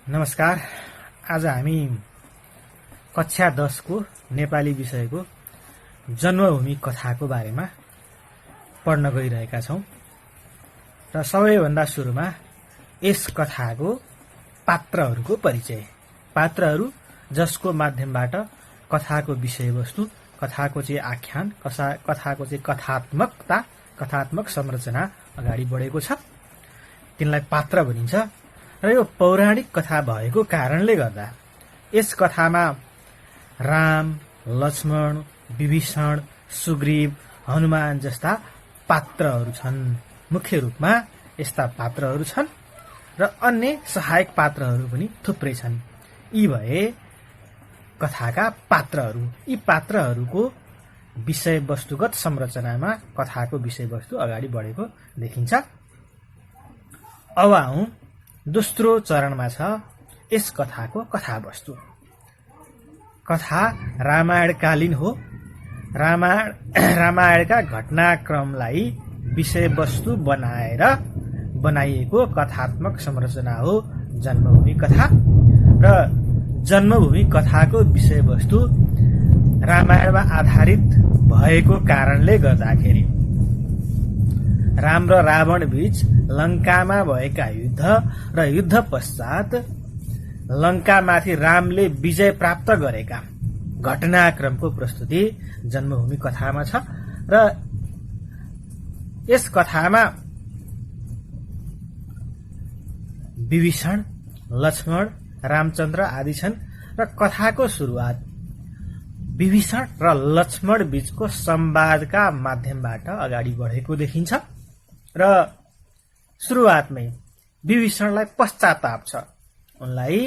नमस्कार। आज हामी कक्षा 10 को नेपाली विषयको जन्मभूमि कथाको बारेमा पढ्न गइरहेका छौं र सबैभन्दा सुरुमा यस कथाको पात्रहरूको परिचय। पात्रहरू जसको माध्यमबाट कथाको विषयवस्तु, कथाको चाहिँ आख्यान, कथाको चाहिँ कथात्मक संरचना अगाडि बढेको छ, तिनलाई पात्र भनिन्छ। र यो पौराणिक कथा भएको कारणले गर्दा यस कथामा राम, लक्ष्मण, विभीषण, सुग्रीव, हनुमान जस्ता पात्रहरू छन्। मुख्य रूपमा यस्ता पात्रहरू छन् र अन्य सहायक पात्रहरू पनि थुप्रै छन्। यी भए कथाका पात्रहरू। यी पात्रहरूको विषयवस्तुगत संरचनामा कथाको विषयवस्तु अगाडि बढेको देखिन्छ। अब आउँ दोस्रो चरणमा छ यस कथाको कथावस्तु। कथा रामायणकालीन हो। रामायणका घटनाक्रमलाई विषयवस्तु बनाएर बनाइएको कथात्मक संरचना हो जन्मभूमि कथा। र जन्मभूमि कथाको विषयवस्तु रामायणमा आधारित भएको कारणले गर्दाखेरि राम र रावण बीच लंकामा भएका युद्ध र युद्ध पश्चात लंकामाथि रामले विजय प्राप्त गरेका घटनाक्रमको प्रस्तुति जन्मभूमि कथामा छ। र यस कथामा विभीषण, लक्ष्मण, रामचन्द्र आदि छन् र कथाको सुरुवात विभीषण र लक्ष्मण बीचको संवादका माध्यमबाट अगाडि बढेको देखिन्छ। र सुरुवातमै विभीषणलाई पश्चाताप छ। उनलाई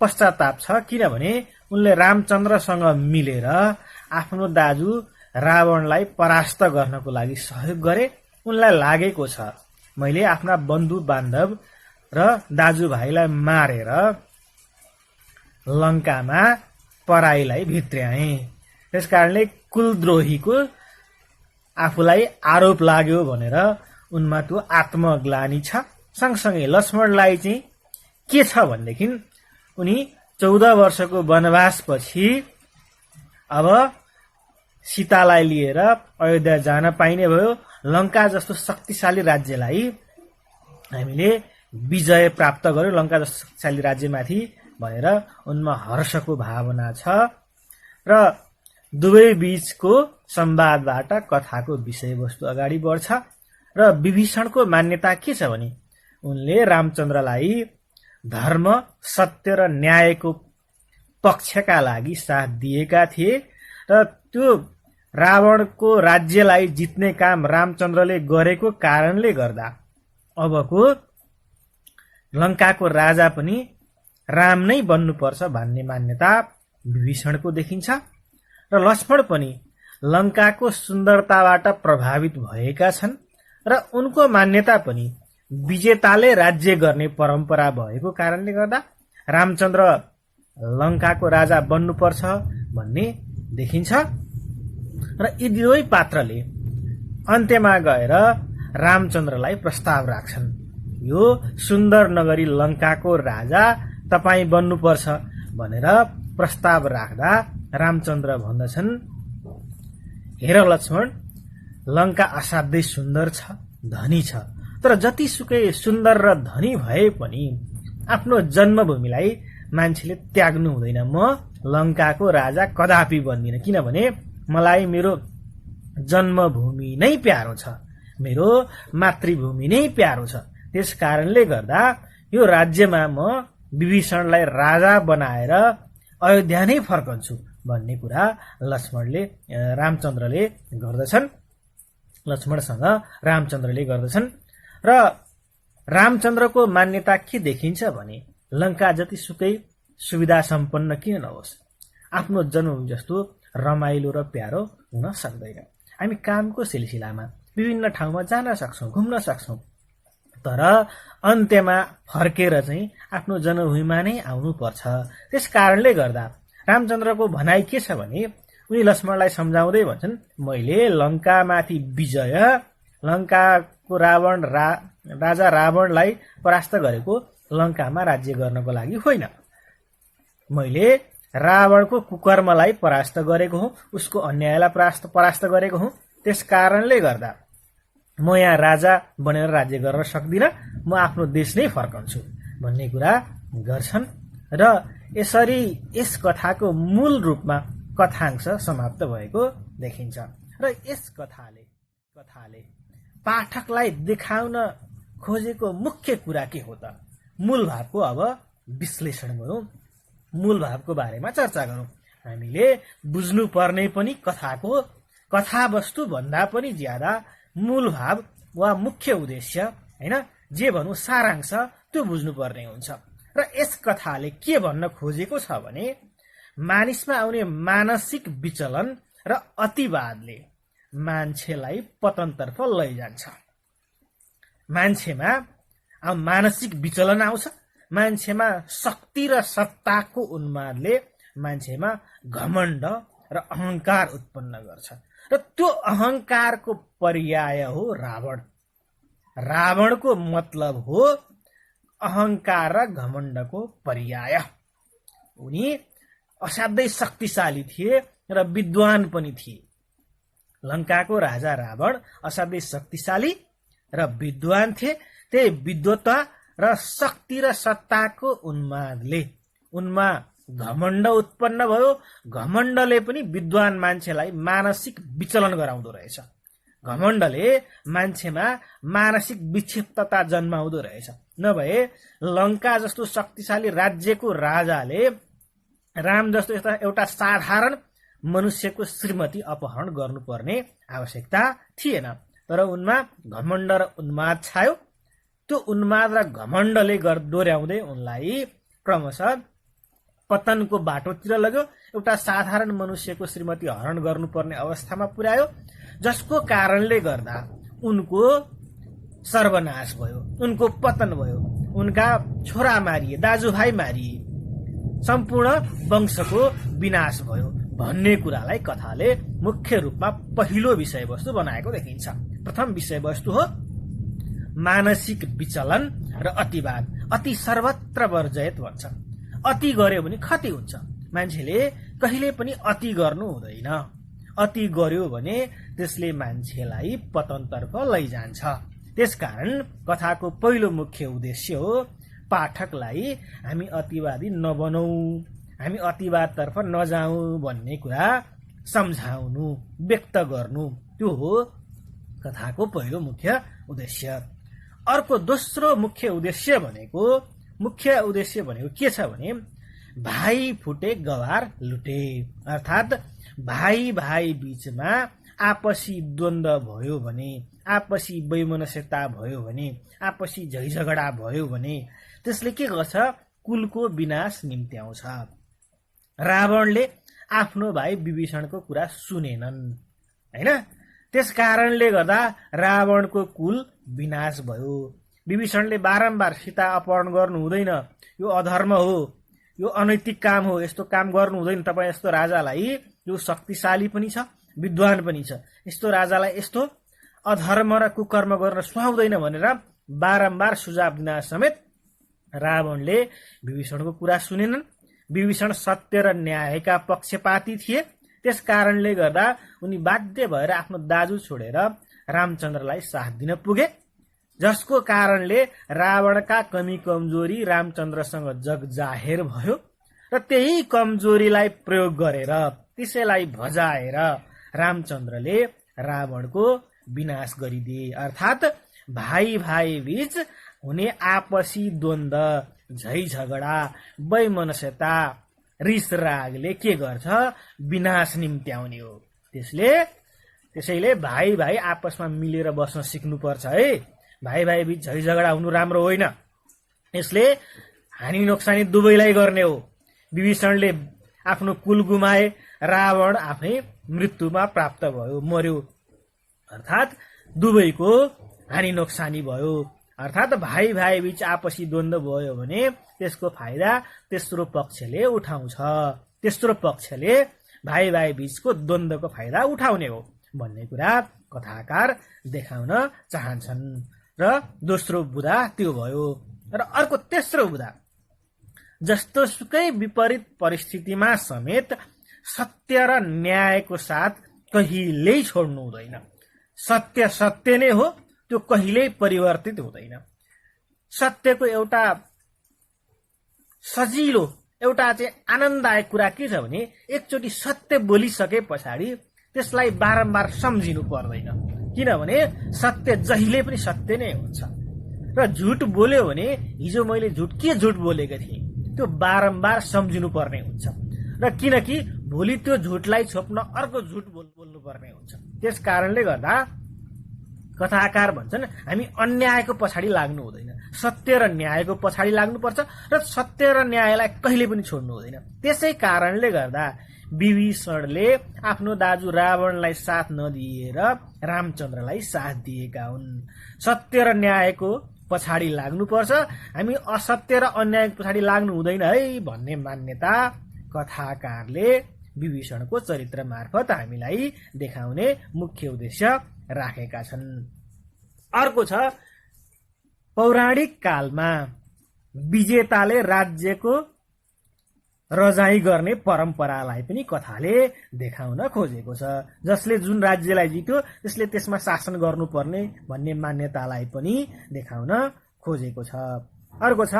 पश्चाताप छ किनभने उनले रामचन्द्रसँग मिलेर आफ्नो दाजु रावणलाई परास्त गर्नको लागि सहयोग गरे। उनलाई लागेको छ मैले आफ्ना बन्धु बान्धव र दाजुभाइलाई मारेर लंकामा पराईलाई भित्र्याए। त्यसकारणले कुलद्रोहीको आफूलाई आरोप लाग्यो भनेर उनमा त्यो आत्मग्लानी छ। सँगसँगै लक्ष्मणलाई चाहिँ के छ भनेदेखि उनी 14 वर्षको वनवासपछि अब सीतालाई लिएर अयोध्या जान पाइने भयो। लंका जस्तो शक्तिशाली राज्यलाई हामीले विजय प्राप्त गर्यो, लंका जस्तो शक्तिशाली राज्यमाथि भनेर उनमा हर्षको भावना छ। र दुवै बीचको संवादबाट कथाको विषयवस्तु अगाडि बढ्छ। र विभीषणको मान्यता के छ भने उनले रामचन्द्रलाई धर्म, सत्य र न्यायको पक्षका लागि साथ दिएका थिए र त्यो रावणको राज्यलाई जित्ने काम रामचन्द्रले गरेको कारणले गर्दा अबको लंकाको राजा पनि राम नै बन्नुपर्छ भन्ने मान्यता विभीषणको देखिन्छ। र लक्ष्मण पनि लंकाको सुन्दरताबाट प्रभावित भएका छन् र उनको मान्यता पनि विजेताले राज्य गर्ने परम्परा भएको कारणले गर्दा रामचन्द्र लंकाको राजा बन्नुपर्छ भन्ने देखिन्छ। र यी दुवै पात्रले अन्त्यमा गएर रामचन्द्रलाई प्रस्ताव राख्छन्, यो सुन्दर नगरी लंकाको राजा तपाई बन्नुपर्छ भनेर प्रस्ताव राख्दा रामचन्द्र भन्दछन्, हेर लक्ष्मण, लंका असाध्यै सुन्दर छ, धनी छ, तर जतिसुकै सुन्दर र धनी भए पनि आफ्नो जन्मभूमिलाई मान्छेले त्याग्नु हुँदैन। म लंकाको राजा कदापि बन्दिन किनभने मलाई मेरो जन्मभूमि नै प्यारो छ, मेरो मातृभूमि नै प्यारो छ। त्यस कारणले गर्दा यो राज्यमा म विभीषणलाई राजा बनाएर अयोध्या नै फर्कन्छु भन्ने कुरा रामचन्द्रले गर्दछन्। लक्ष्मणसँग रामचन्द्रले गर्दछन्। र रामचन्द्रको मान्यता के देखिन्छ भने लंका जतिसुकै सुविधा सम्पन्न किन नहोस्, आफ्नो जन्मभूमि जस्तो रमाइलो र प्यारो हुन सक्दैन। हामी कामको सिलसिलामा विभिन्न ठाउँमा जान सक्छौं, घुम्न सक्छौं, तर अन्त्यमा फर्केर चाहिँ आफ्नो जन्मभूमिमा नै आउनुपर्छ। त्यस कारणले गर्दा रामचन्द्रको भनाइ के छ भने उनी लक्ष्मणलाई सम्झाउँदै भन्छन्, मैले लंकामाथि विजय, लंकाको राजा रावणलाई परास्त गरेको लङ्कामा राज्य गर्नको लागि होइन। मैले रावणको कुकर्मलाई परास्त गरेको हुँ, उसको अन्यायलाई परास्त गरेको हुँ। त्यस कारणले गर्दा म यहाँ राजा बनेर राज्य गर्न सक्दिनँ, म आफ्नो देश नै फर्कन्छु भन्ने कुरा गर्छन्। र यसरी यस कथाको मूल रूपमा कथांश समाप्त भएको देखिन्छ। र यस कथाले पाठकलाई देखाउन खोजेको मुख्य कुरा के हो त? मूल भावको अब विश्लेषण गरौँ, मूल भावको बारेमा चर्चा गरौँ। हामीले बुझ्नुपर्ने पनि कथाको कथावस्तु भन्दा पनि ज्यादा मूल भाव वा मुख्य उद्देश्य हैन, जे भनौँ सारांश, त्यो बुझ्नुपर्ने हुन्छ। र यस कथाले के भन्न खोजेको छ भने मानिसमा आउने मानसिक विचलन र अतिवादले मान्छेलाई पतनतर्फ लैजान्छ। मान्छेमा मानसिक विचलन आउँछ, मान्छेमा शक्ति र सत्ताको उन्मादले मान्छेमा घमण्ड र अहंकार उत्पन्न गर्छ। र त्यो अहंकारको पर्याय हो रावण। रावणको मतलब हो अहंकार र घमण्डको पर्याय। उनी असाध्यै शक्तिशाली थिए र विद्वान पनि थिए। लङ्काको राजा रावण असाध्यै शक्तिशाली र विद्वान थिए। त्यही विद्वता र शक्ति र सत्ताको उन्मादले उनमा घमण्ड उत्पन्न भयो। घमण्डले पनि विद्वान मान्छेलाई मानसिक विचलन गराउँदो रहेछ। घमण्डले मान्छेमा मानसिक विक्षिप्तता जन्माउँदो रहेछ। नभए लङ्का जस्तो शक्तिशाली राज्यको राजाले राम जस्तो एउटा साधारण मनुष्यको श्रीमती अपहरण गर्नुपर्ने आवश्यकता थिएन। तर उनमा घमण्ड र उन्माद छायो। त्यो उन्माद र घमण्डले डोर्याउँदै उनलाई क्रमशः पतनको बाटोतिर लग्यो। एउटा साधारण मनुष्यको श्रीमती हरण गर्नुपर्ने अवस्थामा पुर्यायो, जसको कारणले गर्दा उनको सर्वनाश भयो, उनको पतन भयो, उनका छोरा मारिए, दाजुभाइ मारिए, सम्पूर्ण वंशको विनाश भयो भन्ने कुरालाई कथाले मुख्य रूपमा पहिलो विषयवस्तु बनाएको देखिन्छ। प्रथम विषयवस्तु हो मानसिक विचलन र अतिवाद। अति सर्वत्र वर्जयत भन्छ। अति गर्यो भने क्षति हुन्छ। मान्छेले कहिले पनि अति गर्नु हुँदैन। अति गर्यो भने त्यसले मान्छेलाई पतनतर्फ लैजान्छ। त्यसकारण कथाको पहिलो मुख्य उद्देश्य हो पाठकलाई हामी अतिवादी नबनौं, हामी अतिवादतर्फ नजाउँ भन्ने कुरा सम्झाउनु, व्यक्त गर्नु, त्यो हो कथाको पहिलो मुख्य उद्देश्य। अर्को दोस्रो मुख्य उद्देश्य भनेको के छ भने भाइ फुटे गवार लुटे। अर्थात् भाइ भाइ बीचमा आपसी द्वन्द्व भयो भने, आपसी वैमनस्यता भयो भने, आपसी झैझगडा भयो भने त्यसले के गर्छ? कुलको विनाश निम्त्याउँछ। रावणले आफ्नो भाइ विभीषणको कुरा सुनेनन् हैन, त्यस कारणले गर्दा रावणको कुल विनाश भयो। विभीषणले बारम्बार सीता अपहरण गर्नु हुँदैन, यो अधर्म हो, यो अनैतिक काम हो, यस्तो काम गर्नु हुँदैन, तपाईँ यस्तो राजालाई, जो शक्तिशाली पनि छ विद्वान पनि छ, यस्तो राजालाई यस्तो अधर्म र कुकर्म गर्न सुहाउँदैन भनेर बारम्बार सुझाव दिन समेत रावणले विभीषणको कुरा सुनेनन्। विभीषण सत्य र न्यायका पक्षपाती थिए। त्यस कारणले गर्दा उनी बाध्य भएर आफ्नो दाजु छोडेर रामचन्द्रलाई साथ दिन पुगे, जसको कारणले रावणका कमी कमजोरी रामचन्द्रसँग जग जाहेर भयो। र त्यही कमजोरीलाई प्रयोग गरेर, त्यसैलाई भजाएर रामचन्द्रले रावणको विनाश गरिदिए। अर्थात् भाइ भाइ बीच हुने आपसी द्वन्द्व, झैझगडा, वैमनस्यता, रिस रागले के गर्छ? विनाश निम्त्याउने हो। त्यसैले भाइ भाइ आपसमा मिलेर बस्न सिक्नुपर्छ है। भाइ भाइ बीच झैझगडा हुनु राम्रो होइन। यसले हानि नोक्सानी दुवैलाई गर्ने हो। विभीषणले आफ्नो कुल गुमाए, रावण आफै मृत्युमा प्राप्त भयो, मर्यो। अर्थात् दुवैको हानि नोक्सानी भयो। अर्थात् भाइ भाइ बीच आपसी द्वन्द्व भयो भने त्यसको फाइदा तेस्रो पक्षले उठाउँछ। तेस्रो पक्षले भाइ भाइ बीचको द्वन्द्वको फाइदा उठाउने हो भन्ने कुरा कथाकार देखाउन चाहन्छन्। र दोस्रो बुदा त्यो भयो। र अर्को तेस्रो बुँदा, जस्तो सुकै विपरीत परिस्थितिमा समेत सत्य र न्यायको साथ कहिल्यै छोड्नु हुँदैन। सत्य सत्य नै हो, त्यो कहिल्यै परिवर्तित हुँदैन। सत्यको एउटा सजिलो, एउटा चाहिँ आनन्ददायक कुरा के छ भने एकचोटि सत्य बोलिसके पछाडि त्यसलाई बारम्बार सम्झिनु पर्दैन, किनभने सत्य जहिले पनि सत्य नै हुन्छ। र झुट बोल्यो भने हिजो मैले के झुट बोलेको थिएँ त्यो बारम्बार सम्झिनु पर्ने हुन्छ, र किनकि भोलि त्यो झुटलाई छोप्न अर्को झुट बोल्नु पर्ने हुन्छ। त्यस कारणले गर्दा कथाकार भन्छन् हामी अन्यायको पछाडि लाग्नु हुँदैन, सत्य र न्यायको पछाडि लाग्नुपर्छ र सत्य र न्यायलाई कहिले पनि छोड्नु हुँदैन। त्यसै कारणले गर्दा विभीषणले आफ्नो दाजु रावणलाई साथ नदिएर रामचन्द्रलाई साथ दिएका हुन्। सत्य र न्यायको पछाडि लाग्नुपर्छ, हामी असत्य र अन्यायको पछाडि लाग्नु हुँदैन है भन्ने मान्यता कथाकारले विभीषणको चरित्र मार्फत हामीलाई देखाउने मुख्य उद्देश्य राखेका छन्। अर्को छ, पौराणिक कालमा विजेताले राज्यको रजाई गर्ने परम्परालाई पनि कथाले देखाउन खोजेको छ। जसले जुन राज्यलाई जित्यो त्यसले त्यसमा शासन गर्नुपर्ने भन्ने मान्यतालाई पनि देखाउन खोजेको छ। अर्को छ,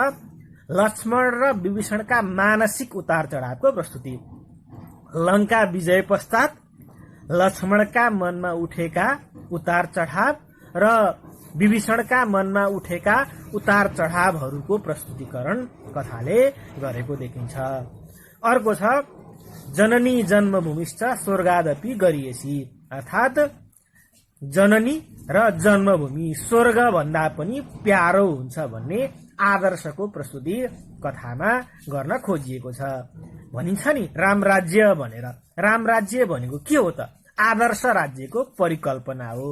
लक्ष्मण र विभीषणका मानसिक उतार चढावको प्रस्तुति। लंका विजय पश्चात लक्ष्मणका मनमा उठेका उतार चढाव र विभीषणका मनमा उठेका उतार चढावहरूको प्रस्तुतिकरण कथाले गरेको देखिन्छ। अर्को छ, जननी जन्मभूमिश्च स्वर्गादपि गरिएसी, अर्थात् जननी र जन्मभूमि स्वर्ग भन्दा पनि प्यारो हुन्छ भन्ने आदर्शको प्रस्तुति कथामा गर्न खोजिएको छ। भनिन्छ नि रामराज्य भनेर, रामराज्य भनेको के हो त? आदर्श राज्यको परिकल्पना हो।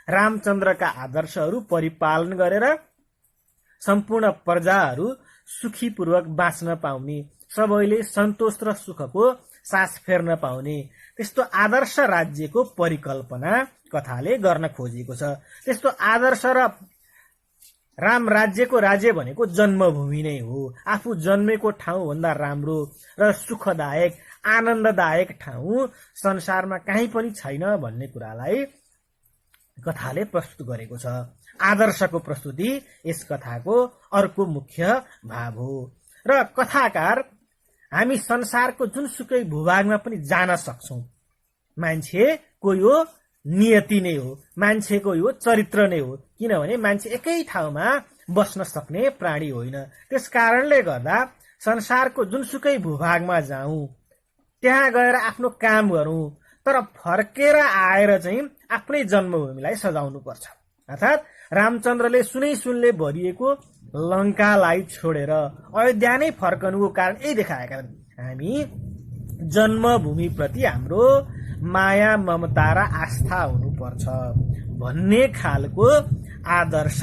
रामचन्द्रका आदर्शहरू परिपालन गरेर सम्पूर्ण प्रजाहरू सुखीपूर्वक बाँच्न पाउने, सबैले सन्तोष र सुखको सास फेर्न पाउने त्यस्तो आदर्श राज्यको परिकल्पना कथाले गर्न खोजिएको छ। त्यस्तो आदर्श र राम राज्यको राज्य भनेको जन्मभूमि नै हो। आफू जन्मेको ठाउँभन्दा राम्रो र सुखदायक आनन्ददायक ठाउँ संसारमा कहीँ पनि छैन भन्ने कुरालाई कथाले प्रस्तुत गरेको छ। आदर्शको प्रस्तुति यस कथाको अर्को मुख्य भाव हो। र कथाकार हामी संसारको जुनसुकै भूभागमा पनि जान सक्छौं। मान्छेको यो नियति नै हो, मान्छेको यो चरित्र नै हो, किनभने मान्छे एकै ठाउँमा बस्न सक्ने प्राणी होइन। त्यस कारणले गर्दा संसारको जुनसुकै भूभागमा जाउँ, त्यहाँ गएर आफ्नो काम गरौँ, तर फर्केर आएर चाहिँ आफ्नै जन्मभूमिलाई सजाउनु पर्छ। अर्थात् रामचन्द्रले सुनले भरिएको लंकालाई छोडेर अयोध्या नै फर्कनुको कारण यही देखाएका छन्। हामी जन्मभूमिप्रति हाम्रो माया ममता र आस्था हुनुपर्छ भन्ने खालको आदर्श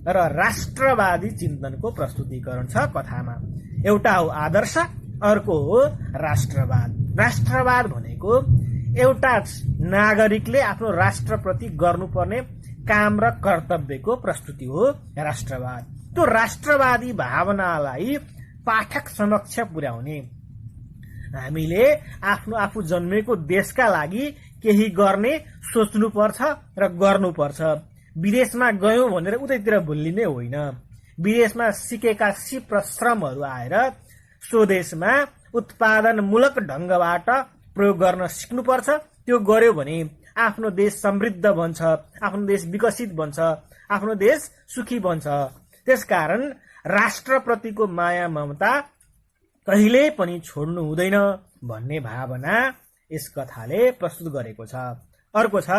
र राष्ट्रवादी चिन्तनको प्रस्तुतिकरण छ कथामा। एउटा हो आदर्श, अर्को हो राष्ट्रवाद। राष्ट्रवाद भनेको एउटा नागरिकले आफ्नो राष्ट्रप्रति गर्नुपर्ने काम र कर्तव्यको प्रस्तुति हो राष्ट्रवाद। त्यो राष्ट्रवादी भावनालाई पाठक समक्ष पुर्याउने, हामीले आफू जन्मेको देशका लागि केही गर्ने सोच्नुपर्छ र गर्नुपर्छ। विदेशमा गयौं भनेर उतैतिर भुल्लिने होइन। विदेशमा सिकेका सिप र श्रमहरू आएर स्वदेशमा उत्पादनमूलक ढंगबाट प्रयोग गर्न सिक्नुपर्छ। त्यो गर्यो भने आफ्नो देश समृद्ध बन्छ, आफ्नो देश विकसित बन्छ, आफ्नो देश सुखी बन्छ। त्यसकारण राष्ट्रप्रतिको माया ममता कहिले पनि छोड्नु हुँदैन भन्ने भावना यस कथाले प्रस्तुत गरेको छ। अर्को छ,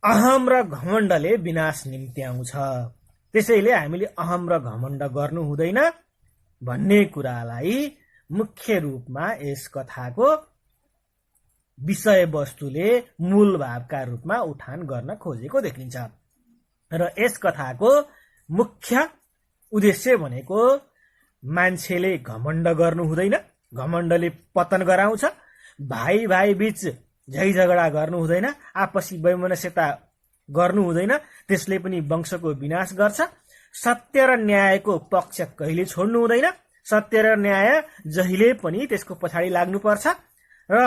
अहम र घमण्डले विनाश निम्त्याउँछ, त्यसैले हामीले अहम र घमण्ड गर्नु हुँदैन भन्ने कुरालाई मुख्य रूपमा यस कथाको विषयवस्तुले मूल भावका रूपमा उठान गर्न खोजेको देखिन्छ। र यस कथाको मुख्य उद्देश्य भनेको मान्छेले घमण्ड गर्नु हुँदैन, घमण्डले पतन गराउँछ। भाइ भाइ बीच झै झगडा गर्नु हुँदैन, आपसी वैमनस्यता गर्नु हुँदैन, त्यसले पनि वंशको विनाश गर्छ। सत्य र न्यायको पक्ष कहिले छोड्नु हुँदैन। सत्य र न्याय जहिले पनि त्यसको पछाडि लाग्नुपर्छ र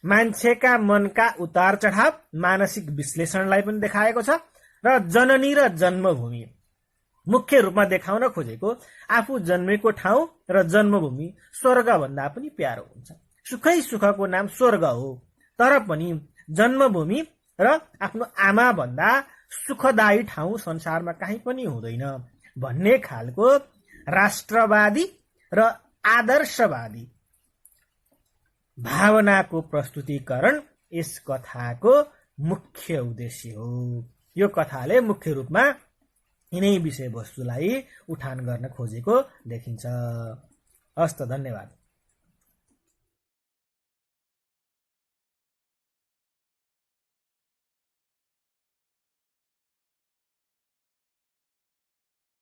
मान्छेका मनका उतार चढाव मानसिक विश्लेषणलाई पनि देखाएको छ र जननी र जन्मभूमि मुख्य रूपमा देखाउन खोजेको आफू जन्मेको ठाउँ र जन्मभूमि स्वर्गभन्दा पनि प्यारो हुन्छ। सुखै सुखको नाम स्वर्ग हो, तर पनि जन्मभूमि र आफ्नो आमा भन्दा सुखदायी ठाउँ संसारमा कहीँ पनि हुँदैन भन्ने खालको राष्ट्रवादी र आदर्शवादी भावनाको प्रस्तुतिकरण यस कथाको मुख्य उद्देश्य हो। यो कथाले मुख्य रूपमा यिनै विषयवस्तुलाई उठान गर्न खोजेको देखिन्छ। हस्त, धन्यवाद।